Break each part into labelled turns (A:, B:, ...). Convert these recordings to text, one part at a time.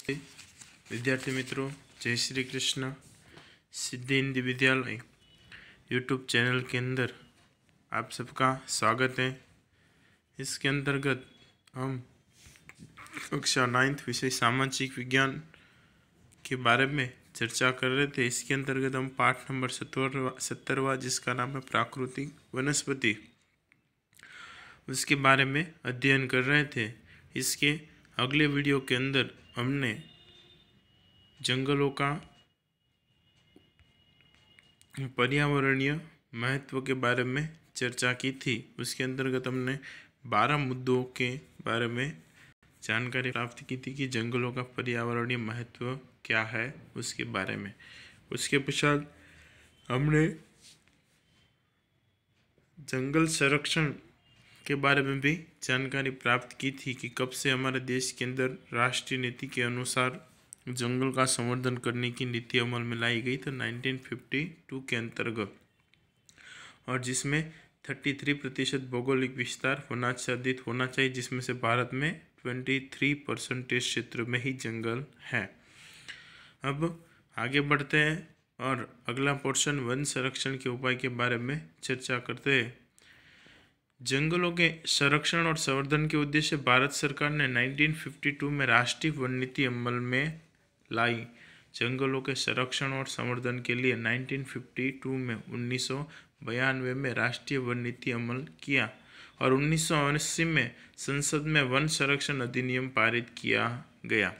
A: नमस्ते विद्यार्थी मित्रों, जय श्री कृष्ण। सिद्धि हिंदी विद्यालय यूट्यूब चैनल के अंदर आप सबका स्वागत है। इसके अंतर्गत हम कक्षा 9th विषय सामाजिक विज्ञान के बारे में चर्चा कर रहे थे। इसके अंतर्गत हम पाठ नंबर 17वां जिसका नाम है प्राकृतिक वनस्पति, उसके बारे में अध्ययन कर रहे थे। इसके अगले वीडियो के अंदर हमने जंगलों का पर्यावरणीय महत्व के बारे में चर्चा की थी। उसके अंतर्गत हमने 12 मुद्दों के बारे में जानकारी प्राप्त की थी कि जंगलों का पर्यावरणीय महत्व क्या है उसके बारे में। उसके पश्चात हमने जंगल संरक्षण के बारे में भी जानकारी प्राप्त की थी कि कब से हमारे देश के अंदर राष्ट्रीय नीति के अनुसार जंगल का संवर्धन करने की नीति अमल में लाई गई। तो 1952 के अंतर्गत, और जिसमें 33% भौगोलिक विस्तार वनाच्छादित होना चाहिए, जिसमें से भारत में 23% क्षेत्र में ही जंगल है। अब आगे बढ़ते हैं और अगला पोर्शन वन संरक्षण के उपाय के बारे में चर्चा करते हैं। जंगलों के संरक्षण और संवर्धन के उद्देश्य भारत सरकार ने 1952 में राष्ट्रीय वन नीति अमल में लाई। जंगलों के संरक्षण और संवर्धन के लिए 1952 में 1992 में राष्ट्रीय वन नीति अमल किया और 1980 में संसद में वन संरक्षण अधिनियम पारित किया गया।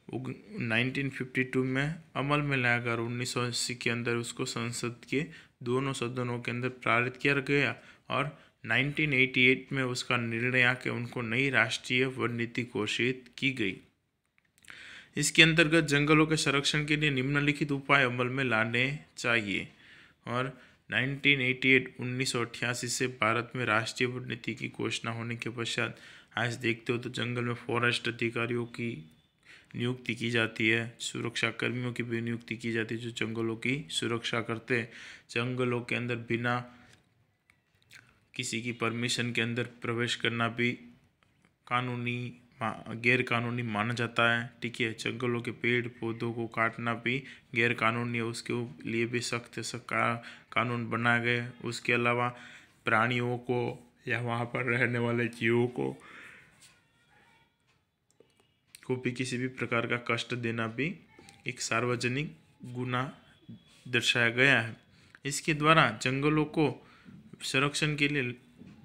A: 1952 में अमल में लाया गया और 1980 के अंदर उसको संसद के दोनों सदनों के अंदर पारित किया गया और 1988 में उसका निर्णय आके उनको नई राष्ट्रीय वन नीति घोषित की गई। इसके अंतर्गत जंगलों के संरक्षण के लिए निम्नलिखित उपाय अमल में लाने चाहिए और 1988 से भारत में राष्ट्रीय वन नीति की घोषणा होने के पश्चात आज देखते हो तो जंगल में फॉरेस्ट अधिकारियों की नियुक्ति की जाती है, सुरक्षा कर्मियों की भी नियुक्ति की जाती है जो जंगलों की सुरक्षा करते हैं। जंगलों के अंदर बिना किसी की परमिशन के अंदर प्रवेश करना भी गैर कानूनी माना जाता है। ठीक है, जंगलों के पेड़ पौधों को काटना भी गैर कानूनी है, उसके लिए भी सख्त कानून बनाए गए। उसके अलावा प्राणियों को या वहाँ पर रहने वाले जीवों को भी किसी भी प्रकार का कष्ट देना भी एक सार्वजनिक गुनाह दर्शाया गया है। इसके द्वारा जंगलों को संरक्षण के लिए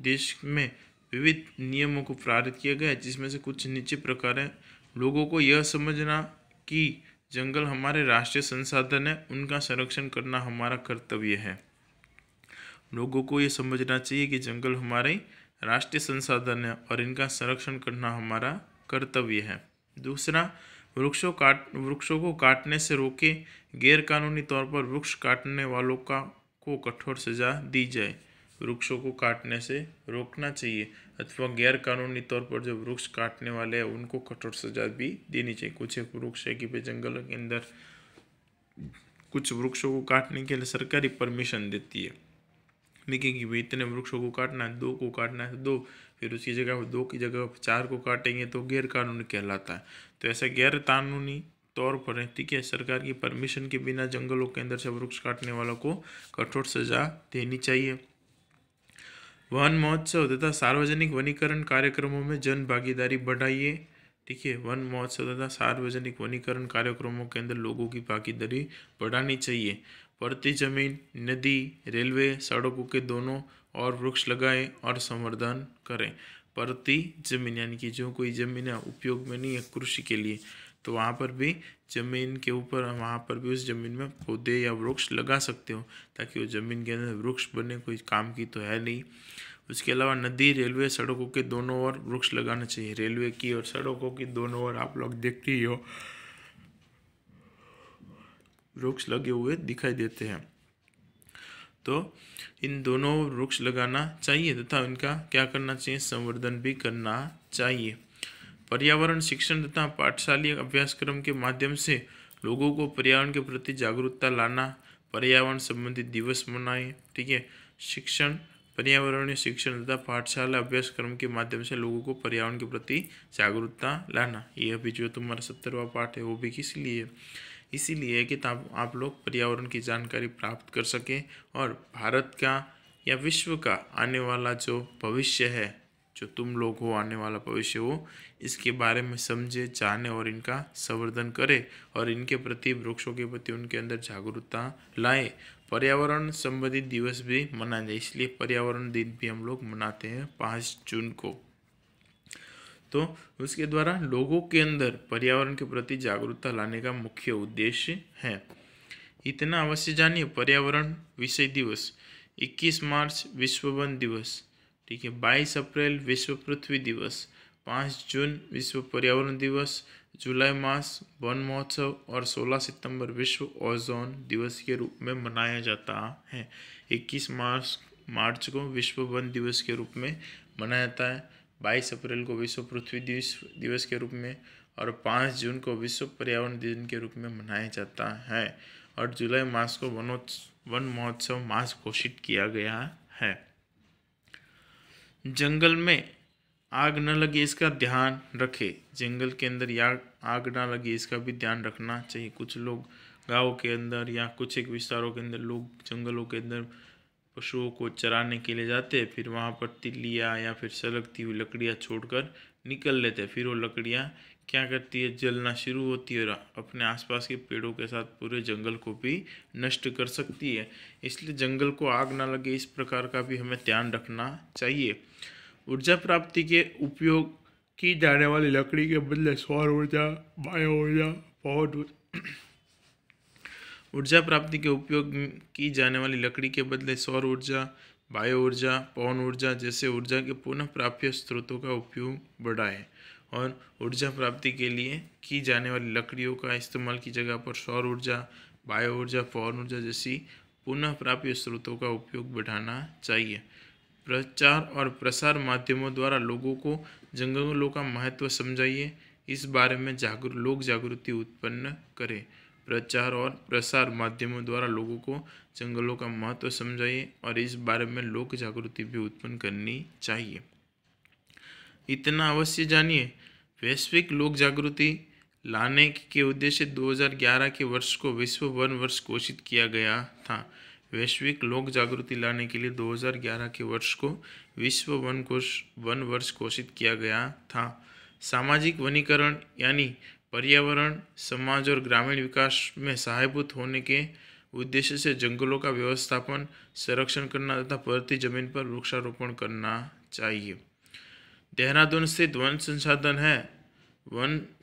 A: देश में विविध नियमों को पारित किया गया है, जिसमें से कुछ नीचे प्रकार है। लोगों को यह समझना कि जंगल हमारे राष्ट्रीय संसाधन है, उनका संरक्षण करना हमारा कर्तव्य है। लोगों को यह समझना चाहिए कि जंगल हमारे राष्ट्रीय संसाधन है और इनका संरक्षण करना हमारा कर्तव्य है। दूसरा, वृक्षों को काटने से रोके। गैर कानूनी तौर पर वृक्ष काटने वालों को कठोर सजा दी जाए। वृक्षों को काटने से रोकना चाहिए अथवा गैर कानूनी तौर पर जो वृक्ष काटने वाले हैं उनको कठोर सजा भी देनी चाहिए। कुछ एक वृक्ष है कि भाई जंगलों के अंदर कुछ वृक्षों को काटने के लिए सरकारी परमिशन देती है, देखिए कि भाई इतने वृक्षों को काटना है, 2 को काटना है 2, फिर उसकी जगह 2 की जगह 4 को काटेंगे तो गैर कानूनी कहलाता है। तो ऐसा गैर कानूनी तौर पर है, ठीक है, सरकार की परमिशन के बिना जंगलों के अंदर से वृक्ष काटने वालों को कठोर सजा देनी चाहिए। वन महोत्सव तथा सार्वजनिक वनीकरण कार्यक्रमों में जन भागीदारी बढ़ाइए। ठीक है, वन महोत्सव तथा सार्वजनिक वनीकरण कार्यक्रमों के अंदर लोगों की भागीदारी बढ़ानी चाहिए। प्रति जमीन, नदी, रेलवे, सड़कों के दोनों और वृक्ष लगाएं और संवर्धन करें। प्रति जमीन यानी कि जो कोई जमीन उपयोग में नहीं है कृषि के लिए, तो वहाँ पर भी जमीन के ऊपर वहाँ पर भी उस जमीन में पौधे या वृक्ष लगा सकते हो ताकि वो जमीन के अंदर वृक्ष बने, कोई काम की तो है नहीं। उसके अलावा नदी, रेलवे, सड़कों के दोनों ओर वृक्ष लगाना चाहिए। रेलवे की और सड़कों की दोनों ओर आप लोग देखते ही हो वृक्ष लगे हुए दिखाई देते हैं, तो इन दोनों वृक्ष लगाना चाहिए तथा इनका क्या करना चाहिए, संवर्धन भी करना चाहिए। पर्यावरण शिक्षण तथा पाठशालीय अभ्यासक्रम के माध्यम से लोगों को पर्यावरण के प्रति जागरूकता लाना। पर्यावरण संबंधी दिवस मनाएं। ठीक है, शिक्षण पर्यावरणीय शिक्षण तथा पाठशाला अभ्यासक्रम के माध्यम से लोगों को पर्यावरण के प्रति जागरूकता लाना। ये अभी जो तुम्हारा 70वां पाठ है वो भी किस लिए, इसीलिए है कि आप लोग पर्यावरण की जानकारी प्राप्त कर सकें और भारत का या विश्व का आने वाला जो भविष्य है, जो तुम लोग हो आने वाला भविष्य हो, इसके बारे में समझे, जाने और इनका संवर्धन करे और इनके प्रति, वृक्षों के प्रति उनके अंदर जागरूकता लाए। पर्यावरण संबंधित दिवस भी मनाया जाए, इसलिए पर्यावरण दिन भी हम लोग मनाते हैं 5 जून को। तो उसके द्वारा लोगों के अंदर पर्यावरण के प्रति जागरूकता लाने का मुख्य उद्देश्य है। इतना अवश्य जानिए, पर्यावरण विषय दिवस 21 मार्च विश्व वन दिवस, ठीक है, 22 अप्रैल विश्व पृथ्वी दिवस, 5 जून विश्व पर्यावरण दिवस, जुलाई मास वन महोत्सव और 16 सितंबर विश्व ओजोन दिवस के रूप में मनाया जाता है। 21 मार्च को विश्व वन दिवस के रूप में मनाया जाता है, 22 अप्रैल को विश्व पृथ्वी दिवस के रूप में और 5 जून को विश्व पर्यावरण दिन के रूप में मनाया जाता है और जुलाई मास को वन महोत्सव मास घोषित किया गया है। जंगल में आग न लगे इसका ध्यान रखें। जंगल के अंदर आग ना लगे इसका भी ध्यान रखना चाहिए। कुछ लोग गाँव के अंदर या कुछ एक विस्तारों के अंदर लोग जंगलों के अंदर पशुओं को चराने के लिए जाते हैं, फिर वहाँ पर तिल्लियाँ या फिर सलगती हुई लकड़ियाँ छोड़कर निकल लेते हैं। फिर वो लकड़ियाँ क्या करती है, जलना शुरू होती है और अपने आसपास के पेड़ों के साथ पूरे जंगल को भी नष्ट कर सकती है। इसलिए जंगल को आग ना लगे इस प्रकार का भी हमें ध्यान रखना चाहिए। ऊर्जा प्राप्ति के उपयोग की जाने वाली लकड़ी के बदले सौर ऊर्जा, बायो ऊर्जा, पवन ऊर्जा प्राप्ति के उपयोग की जाने वाली लकड़ी के बदले सौर ऊर्जा, बायो ऊर्जा, पवन ऊर्जा जैसे ऊर्जा के पुनः प्राप्य स्रोतों का उपयोग बढ़ाएं और ऊर्जा प्राप्ति के लिए की जाने वाली लकड़ियों का इस्तेमाल की जगह पर सौर ऊर्जा, बायो ऊर्जा, पवन ऊर्जा जैसी पुनः प्राप्य स्रोतों का उपयोग बढ़ाना चाहिए। प्रचार और प्रसार माध्यमों द्वारा लोगों को जंगलों का महत्व समझाइए, इस बारे में लोक जागृति उत्पन्न करें। प्रचार और प्रसार माध्यमों द्वारा लोगों को जंगलों का महत्व समझाइए और इस बारे में लोक जागृति भी उत्पन्न करनी चाहिए। इतना अवश्य जानिए, वैश्विक लोक जागृति लाने के उद्देश्य 2011 के वर्ष को विश्व वन वर्ष घोषित किया गया था। वैश्विक लोक जागृति लाने के लिए 2011 के वर्ष को विश्व वन वर्ष घोषित किया गया था। सामाजिक वनीकरण यानी पर्यावरण, समाज और ग्रामीण विकास में सहायभूत होने के उद्देश्य से जंगलों का व्यवस्थापन, संरक्षण करना तथा बढ़ती जमीन पर वृक्षारोपण करना चाहिए। देहरादून स्थित वन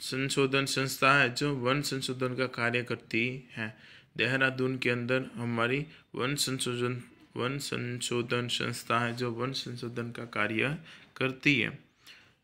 A: संशोधन संस्था है जो वन संशोधन का कार्य करती है। देहरादून के अंदर हमारी वन संशोधन संस्था है जो वन संशोधन का कार्य करती है।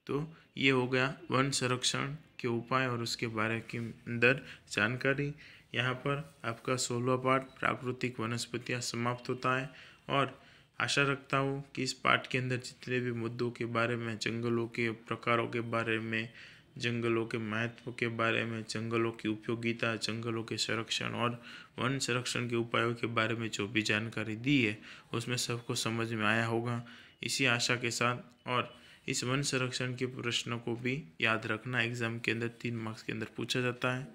A: तो ये हो गया वन संरक्षण के उपाय और उसके बारे के अंदर जानकारी। यहाँ पर आपका 16वां पाठ प्राकृतिक वनस्पतियाँ समाप्त होता है और आशा रखता हूँ कि इस पाठ के अंदर जितने भी मुद्दों के बारे में, जंगलों के प्रकारों के बारे में, जंगलों के महत्व के बारे में, जंगलों की उपयोगिता, जंगलों के संरक्षण और वन संरक्षण के उपायों के बारे में जो भी जानकारी दी है उसमें सबको समझ में आया होगा, इसी आशा के साथ। और इस वन संरक्षण के प्रश्नों को भी याद रखना, एग्जाम के अंदर 3 मार्क्स के अंदर पूछा जाता है,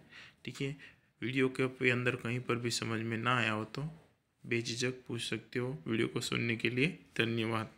A: ठीक है। वीडियो के अंदर कहीं पर भी समझ में ना आया हो तो बेझिझक पूछ सकते हो। वीडियो को सुनने के लिए धन्यवाद।